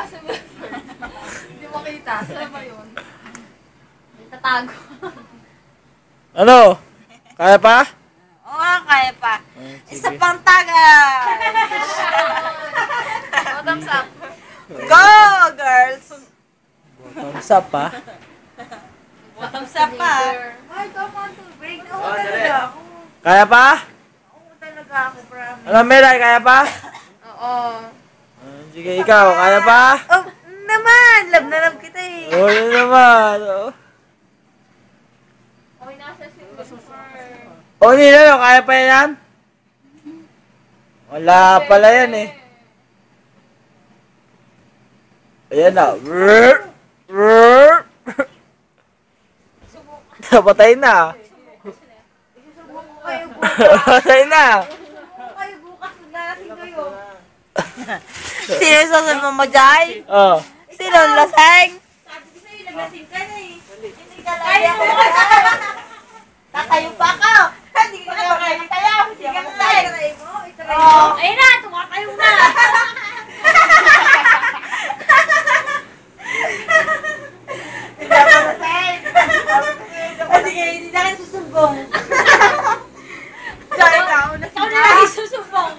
Asa ba? Hindi makita. Saan ba yun? May tatago. Ano? Kaya pa? Oo, kaya pa. Isa pang tagal. Thumbs up. Go, girls. Thumbs up pa? Thumbs up pa. Ay, come on to break. Oo, talaga ako. Kaya pa? Oo, talaga ako, promise. Ano, Melay, kaya pa? Oo. Sige, ikaw, kaya pa? Oh, naman. Love na love kita eh. Oo, yun naman. Okay, nasa silver. O, Nilo, kaya pa yan? Wala pala yan eh. Ayan na. Napatay na. Napatay na. Kayo bukas, maglalasing kayo. Sino yung sasabihin mo, Jai? Oh. Sino ang lasing? Sabi ko sa'yo, naglasing ka na eh. Hindi ka lagi ako. Tatayo pa ka. Hindi ka na makakatayo. Hindi ka lasing. Ayun na, tumatayo na. Hindi ako lasing. Hindi na kayo susumbong. Jai, ikaw. Ikaw na lagi susubong.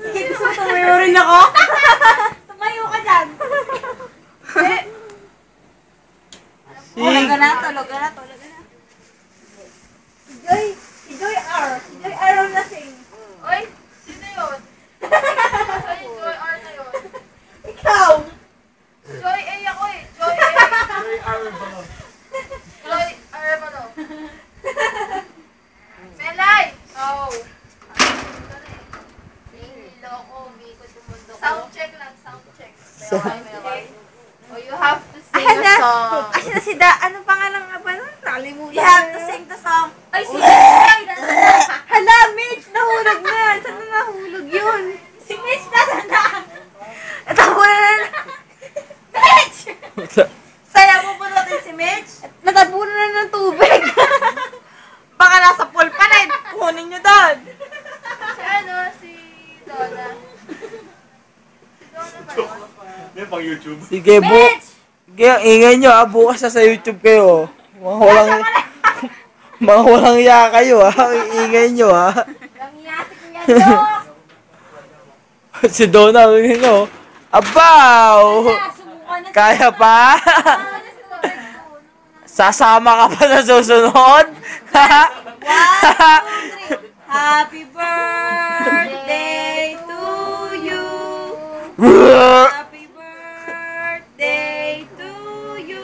Sige, gusto mo tumayo rin ako? Tumayo ka dyan. Tulog ka na, tulog ka na, tulog ka na. Si Joy R. Si Joy R ang lasing. Oy, sino yun? Ay, Joy R na yun. Ikaw. Joy A ako eh. Joy A. Joy R mo no. Melay! Oh. Niloko, umikot yung mundo ko. Sound check lang, sound check. Melay. Oh, you have to sing a song. Asin na si Da. Anong pangalan nga ba nun? Nakalimutan. You have to sing the song. Ay, si Melay! Hala, Mitch! Nahulog na. Saan na nahulog yun? Si Mitch, nasa na? Natabunan na. Mitch! Saya mo po natin si Mitch? Natabunan na ng tubig. Baka nasa pool pa rin. Kunin nyo doon. Si ano, si Donna. Si Donna ba yun? May pang YouTube. Sige, sige, ingay nyo ha. Bukas na sa YouTube kayo. Mga walang iya kayo ha. Ingay nyo ha. Langiyasi ko yan, Dok! Si Donna, ingay nyo. Abaw! Kaya pa? Sasama ka pa na susunod? Happy birthday to you. Happy birthday to you.